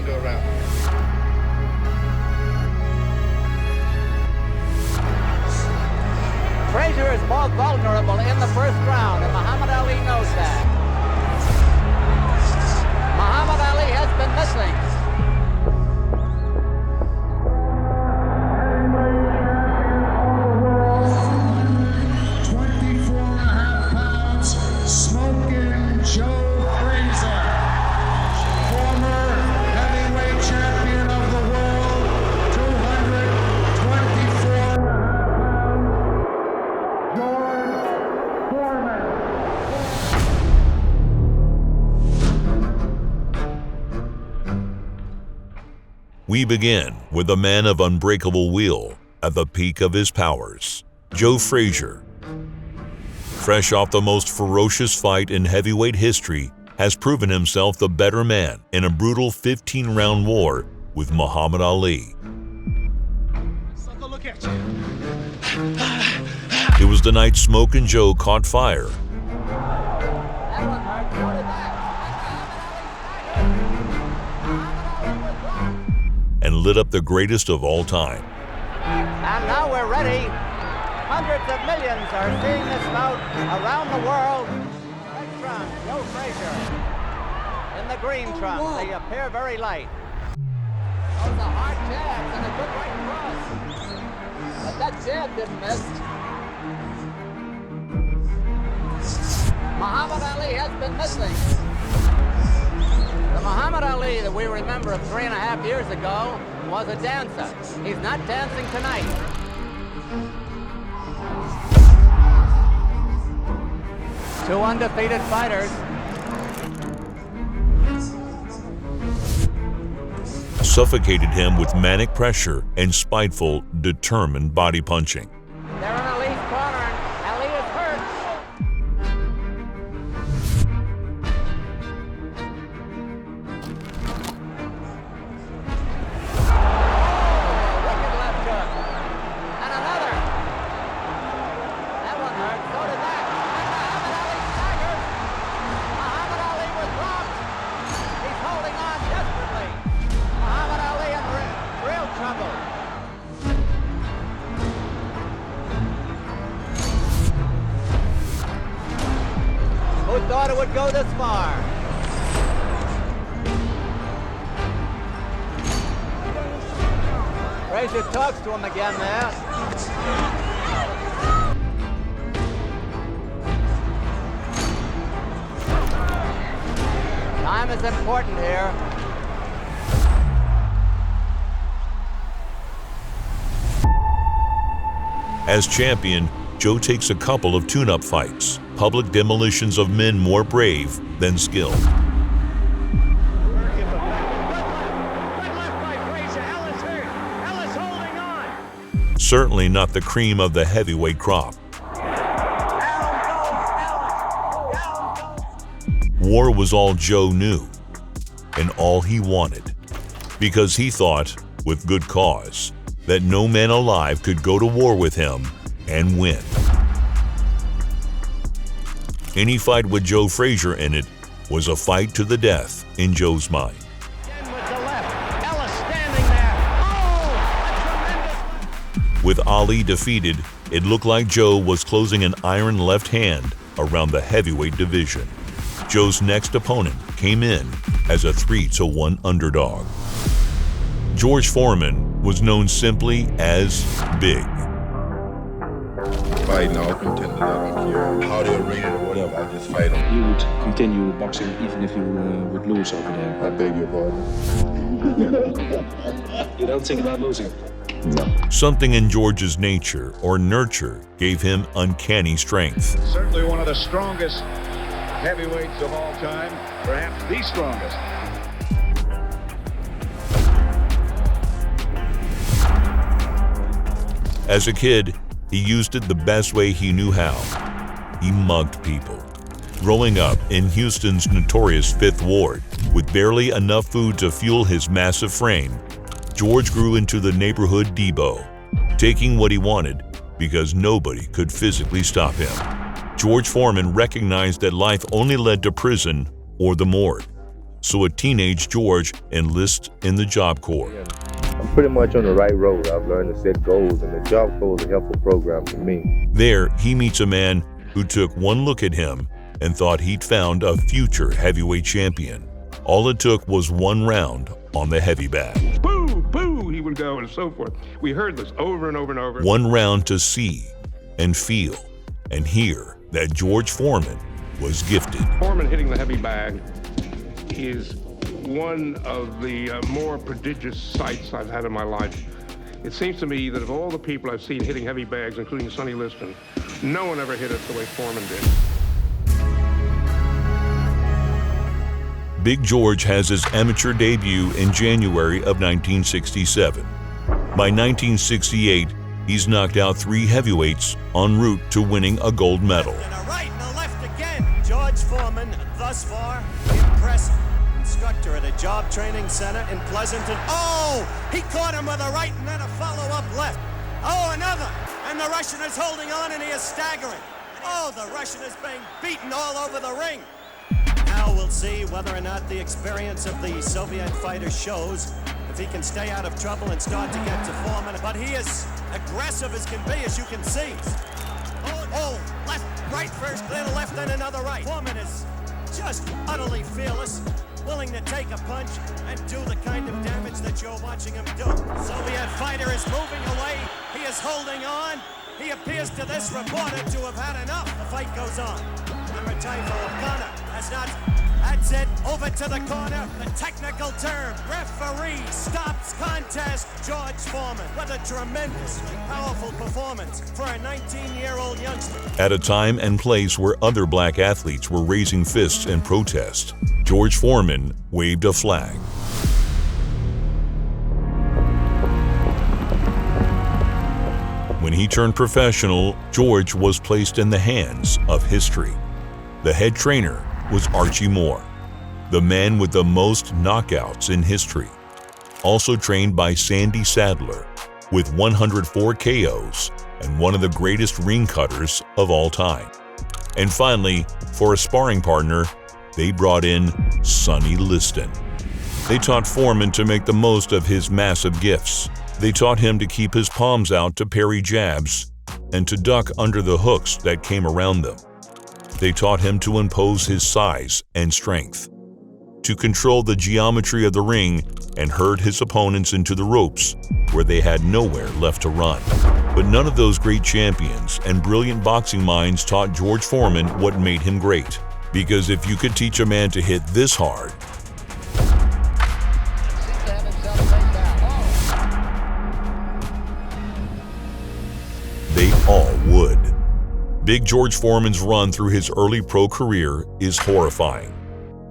into a round. Frazier is more vulnerable in the first round, and Muhammad Ali knows that. Muhammad Ali has been missing. Joe Frazier, former heavyweight champion of the world, 224 George Foreman. We begin with a man of unbreakable will at the peak of his powers, Joe Frazier. Fresh off the most ferocious fight in heavyweight history, has proven himself the better man in a brutal 15-round war with Muhammad Ali. Look at you. It was the night Smoke and Joe caught fire. And lit up the greatest of all time. And now we're ready. Hundreds of millions are seeing this bout around the world. Red trunk, Joe Frazier. In the green trunk, they appear very light. Those are hard jabs and a good right cross. But that jab didn't miss. Muhammad Ali has been missing. The Muhammad Ali that we remember of 3.5 years ago was a dancer. He's not dancing tonight. Two undefeated fighters. Suffocated him with manic pressure and spiteful, determined body punching. They're in Ali's corner, and Ali is hurt. Oh, wicked left hook. And another. That one hurt. So did that. Muhammad Ali was robbed. He's holding on desperately. Muhammad Ali in real trouble. Who thought it would go this far? Frazier talks to him again there. Time is important here. As champion, Joe takes a couple of tune-up fights, public demolitions of men more brave than skilled. Certainly not the cream of the heavyweight crop. War was all Joe knew, and all he wanted, because he thought, with good cause, that no man alive could go to war with him and win. Any fight with Joe Frazier in it was a fight to the death in Joe's mind. With Ali defeated, it looked like Joe was closing an iron left hand around the heavyweight division. Joe's next opponent came in as a 3-1 underdog. George Foreman was known simply as Big. Fighting all contenders, I don't care how they're rated or whatever, I just fight them. You would continue boxing even if you would lose over there. I beg your pardon. You don't think about losing? No. Something in George's nature or nurture gave him uncanny strength. Certainly one of the strongest heavyweights of all time, perhaps the strongest. As a kid, he used it the best way he knew how. He mugged people. Growing up in Houston's notorious Fifth Ward, with barely enough food to fuel his massive frame, George grew into the neighborhood Debo, taking what he wanted because nobody could physically stop him. George Foreman recognized that life only led to prison or the morgue. so a teenage George enlists in the Job Corps. I'm pretty much on the right road. I've learned to set goals, and the Job Corps is a helpful program for me. There, he meets a man who took one look at him and thought he'd found a future heavyweight champion. All it took was one round on the heavy bag. Boo, boo, he would go and so forth. We heard this over and over and over. One round to see and feel and hear that George Foreman was gifted. Foreman hitting the heavy bag is one of the more prodigious sights I've had in my life. It seems to me that of all the people I've seen hitting heavy bags, including Sonny Liston, no one ever hit it the way Foreman did. Big George has his amateur debut in January of 1967. By 1968, he's knocked out 3 heavyweights en route to winning a gold medal. And a right and a left again. George Foreman, thus far, impressive. Instructor at a job training center in Pleasanton. Oh, he caught him with a right and then a follow-up left. Oh, another. And the Russian is holding on and he is staggering. Oh, the Russian is being beaten all over the ring. Now we'll see whether or not the experience of the Soviet fighter shows if he can stay out of trouble and start to get to Foreman. But he is aggressive as can be, as you can see. Oh, left, right first, then a left, then another right. Foreman is just utterly fearless, willing to take a punch and do the kind of damage that you're watching him do. Soviet fighter is moving away. He is holding on. He appears to this reporter to have had enough. The fight goes on. Number time for O'Connor. That's it. Over to the corner. The technical term. Referee stops contest. George Foreman with a tremendous, powerful performance for a 19-year-old youngster. At a time and place where other black athletes were raising fists in protest, George Foreman waved a flag. When he turned professional, George was placed in the hands of history. The head trainer was Archie Moore, the man with the most knockouts in history. Also trained by Sandy Sadler, with 104 KOs and one of the greatest ring cutters of all time. And finally, for a sparring partner, they brought in Sonny Liston. They taught Foreman to make the most of his massive gifts. They taught him to keep his palms out to parry jabs and to duck under the hooks that came around them. They taught him to impose his size and strength, to control the geometry of the ring and herd his opponents into the ropes where they had nowhere left to run. But none of those great champions and brilliant boxing minds taught George Foreman what made him great. Because if you could teach a man to hit this hard, they all would. Big George Foreman's run through his early pro career is horrifying.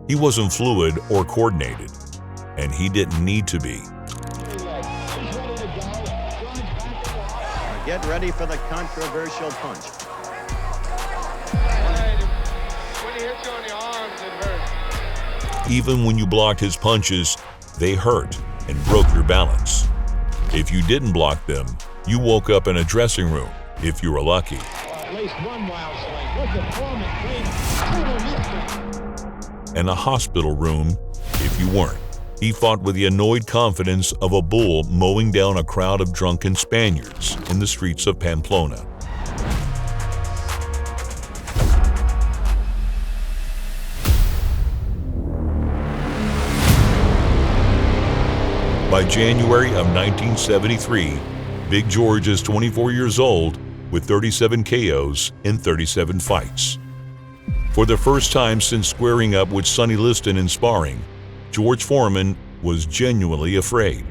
He wasn't fluid or coordinated, and he didn't need to be. Get ready for the controversial punch. When he hits you on the arms, it hurts. Even when you blocked his punches, they hurt and broke your balance. If you didn't block them, you woke up in a dressing room, if you were lucky. At least one wild swing. Look at Foreman clean. And a hospital room, if you weren't. He fought with the annoyed confidence of a bull mowing down a crowd of drunken Spaniards in the streets of Pamplona. By January of 1973, Big George is 24 years old with 37 KOs in 37 fights. For the first time since squaring up with Sonny Liston in sparring, George Foreman was genuinely afraid.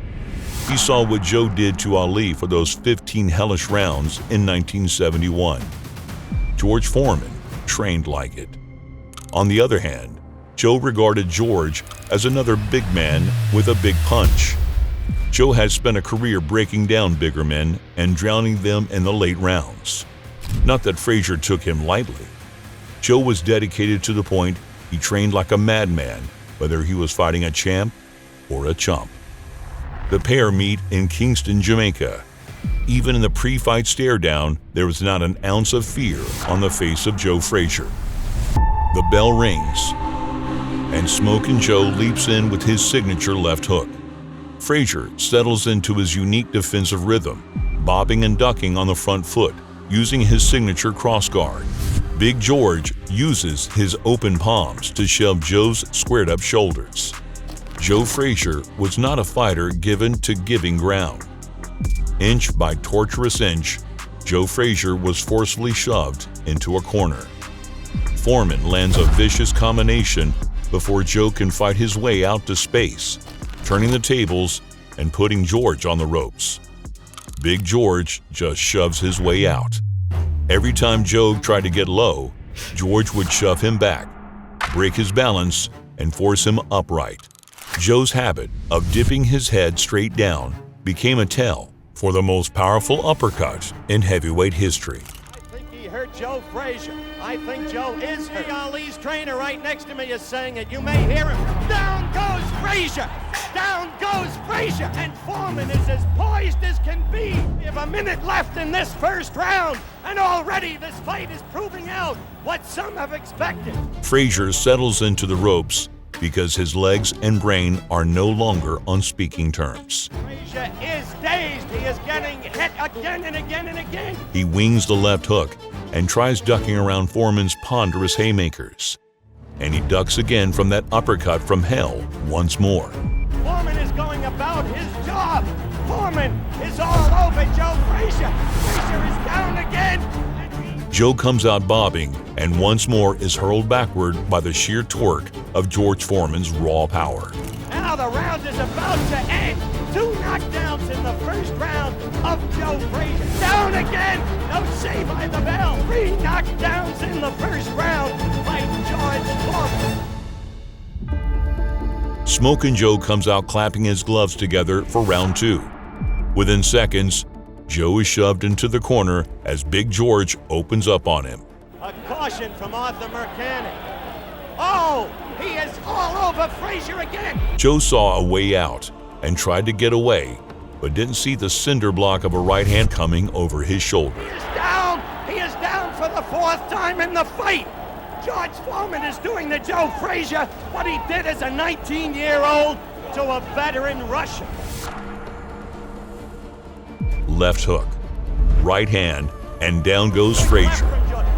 He saw what Joe did to Ali for those 15 hellish rounds in 1971. George Foreman trained like it. On the other hand, Joe regarded George as another big man with a big punch. Joe had spent a career breaking down bigger men and drowning them in the late rounds. Not that Frazier took him lightly. Joe was dedicated to the point he trained like a madman, whether he was fighting a champ or a chump. The pair meet in Kingston, Jamaica. Even in the pre-fight stare-down, there was not an ounce of fear on the face of Joe Frazier. The bell rings. and Smokin' Joe leaps in with his signature left hook. Frazier settles into his unique defensive rhythm, bobbing and ducking on the front foot, using his signature cross guard. Big George uses his open palms to shove Joe's squared-up shoulders. Joe Frazier was not a fighter given to giving ground. Inch by torturous inch, Joe Frazier was forcefully shoved into a corner. Foreman lands a vicious combination before Joe can fight his way out to space, turning the tables and putting George on the ropes. Big George just shoves his way out. Every time Joe tried to get low, George would shove him back, break his balance, and force him upright. Joe's habit of dipping his head straight down became a tell for the most powerful uppercut in heavyweight history. I think he hurt Joe Frazier. I think Joe is hurt. Ali's trainer right next to me is saying it. You may hear him. Down goes Frazier. Down goes Frazier. And Foreman is as poised as can be. We have a minute left in this first round, and already this fight is proving out what some have expected. Frazier settles into the ropes because his legs and brain are no longer on speaking terms. Frazier is dazed. He is getting hit again and again and again. He wings the left hook and tries ducking around Foreman's ponderous haymakers. And he ducks again from that uppercut from hell once more. Foreman is going about his job. Foreman is all over Joe Frazier. Frazier is down again. Joe comes out bobbing and once more is hurled backward by the sheer torque of George Foreman's raw power. Now the round is about to end. 2 knockdowns in the first round of Joe Frazier. Down again. No save by the bell. 3 knockdowns in the first round by George Foreman. Smokin' Joe comes out clapping his gloves together for round 2. Within seconds, Joe is shoved into the corner as Big George opens up on him. A caution from Arthur Mercani. Oh, he is all over Frazier again. Joe saw a way out and tried to get away, but didn't see the cinder block of a right hand coming over his shoulder. He is down. He is down for the 4th time in the fight. George Foreman is doing to Joe Frazier what he did as a 19-year-old to a veteran Russian. Left hook, right hand, and down goes Frazier.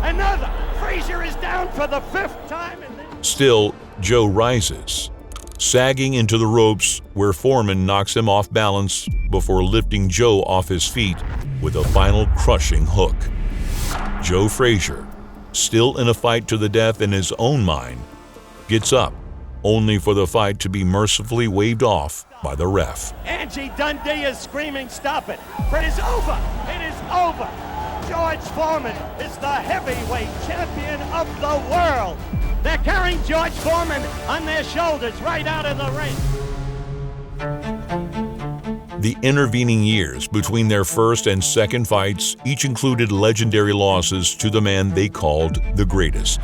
Another. Frazier is down for the 5th time. Still, Joe rises, sagging into the ropes where Foreman knocks him off balance before lifting Joe off his feet with a final crushing hook. Joe Frazier, still in a fight to the death in his own mind, gets up, only for the fight to be mercifully waved off by the ref. Angie Dundee is screaming, "Stop it! It is over! It is over! George Foreman is the heavyweight champion of the world!" They're carrying George Foreman on their shoulders right out of the ring. The intervening years between their first and second fights each included legendary losses to the man they called the greatest.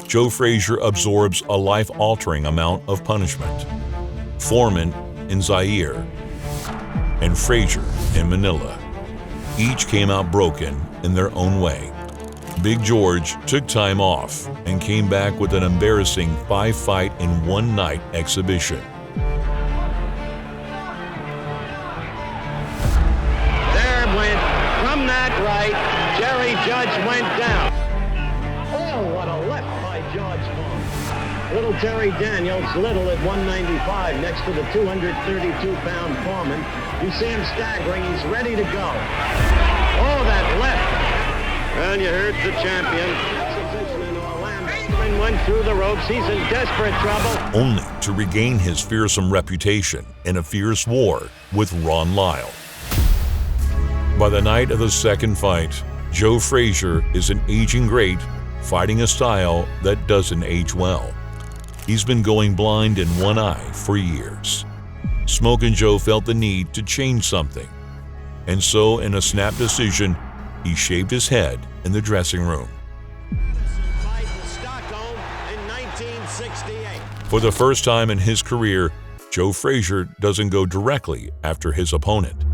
Joe Frazier absorbs a life-altering amount of punishment. Foreman in Zaire and Frazier in Manila. Each came out broken in their own way. Big George took time off and came back with an embarrassing 5-fight in 1-night exhibition. There went, from that right, Jerry Judge went down. Oh, what a left by George Foreman. Little Terry Daniels, little at 195, next to the 232-pound Foreman. You see him staggering, he's ready to go. Oh, that left. And you heard the champion. Went through the ropes. He's in desperate trouble. Only to regain his fearsome reputation in a fierce war with Ron Lyle. By the night of the second fight, Joe Frazier is an aging great, fighting a style that doesn't age well. He's been going blind in one eye for years. Smokin' Joe felt the need to change something. And so, in a snap decision, he shaved his head in the dressing room. For the first time in his career, Joe Frazier doesn't go directly after his opponent.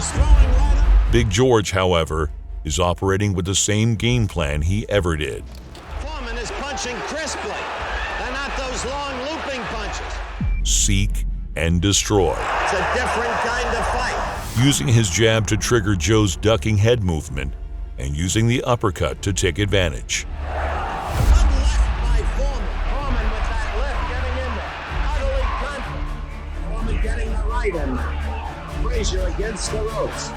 is throwing right up. Big George, however, is operating with the same game plan he ever did. Foreman is punching crisply. They're not those long looping punches. Seek and destroy. It's a different kind of fight. Using his jab to trigger Joe's ducking head movement and using the uppercut to take advantage. Good left by Foreman. Foreman with that left getting in there. Utterly confident. Foreman getting the right in. Frazier against the ropes.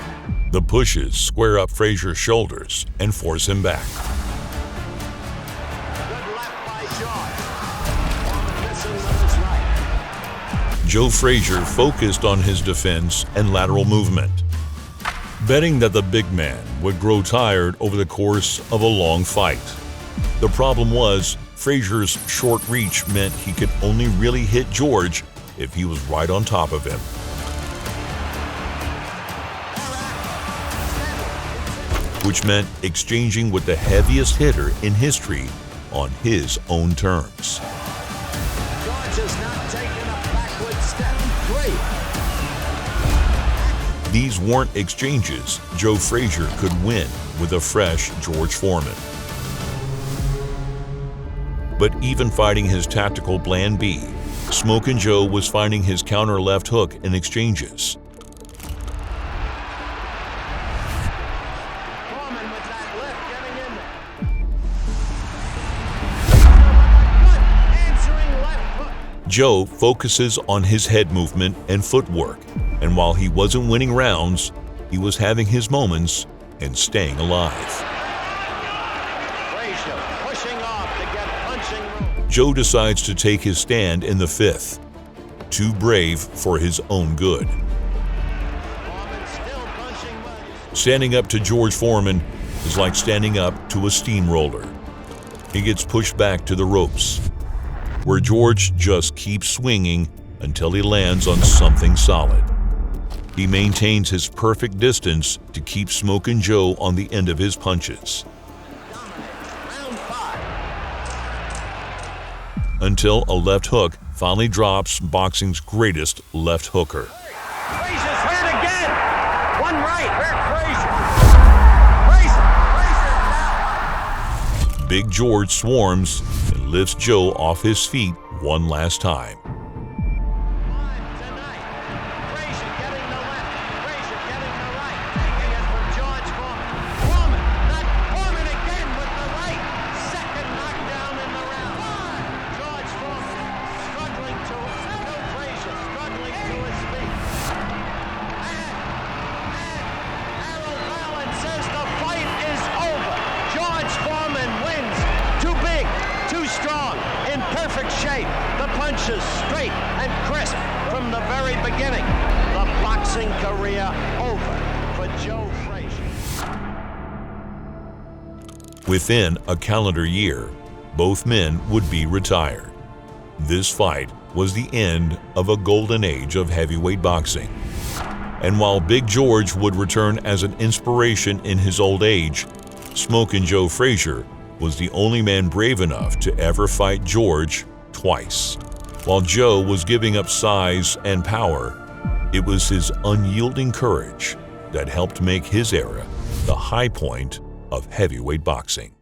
The pushes square up Frazier's shoulders and force him back. Good left by George. Foreman missing with his right. Joe Frazier focused on his defense and lateral movement, betting that the big man would grow tired over the course of a long fight. The problem was, Frazier's short reach meant he could only really hit George if he was right on top of him. Which meant exchanging with the heaviest hitter in history on his own terms. George has not taken a backward step. 3. These weren't exchanges Joe Frazier could win with a fresh George Foreman. But even fighting his tactical plan B, Smokin' Joe was finding his counter left hook in exchanges. Foreman with that left getting in there. Good answering left hook. Joe focuses on his head movement and footwork, and while he wasn't winning rounds, he was having his moments and staying alive. Frazier pushing off to get punching room. Joe decides to take his stand in the 5th, too brave for his own good. Foreman still punching well. Standing up to George Foreman is like standing up to a steamroller. He gets pushed back to the ropes, where George just keeps swinging until he lands on something solid. He maintains his perfect distance to keep Smokin' Joe on the end of his punches. Round 5. Until a left hook finally drops boxing's greatest left hooker. Frazier's hit again. One right. Frazier down. Big George swarms and lifts Joe off his feet one last time. Tonight. Frazier getting the left. Frazier getting the right. Taking it from George Foreman. Foreman again with the right. Second knockdown in the round. George Foreman struggling to no Frazier struggling to his feet. And Harold Allen says the fight is over. George Foreman wins. Too big, too strong, in perfect shape. The punches straight and crisp from the very beginning. The boxing career over for Joe Frazier. Within a calendar year, both men would be retired. This fight was the end of a golden age of heavyweight boxing. And while Big George would return as an inspiration in his old age, Smokin' Joe Frazier was the only man brave enough to ever fight George twice. While Joe was giving up size and power, it was his unyielding courage that helped make his era the high point of heavyweight boxing.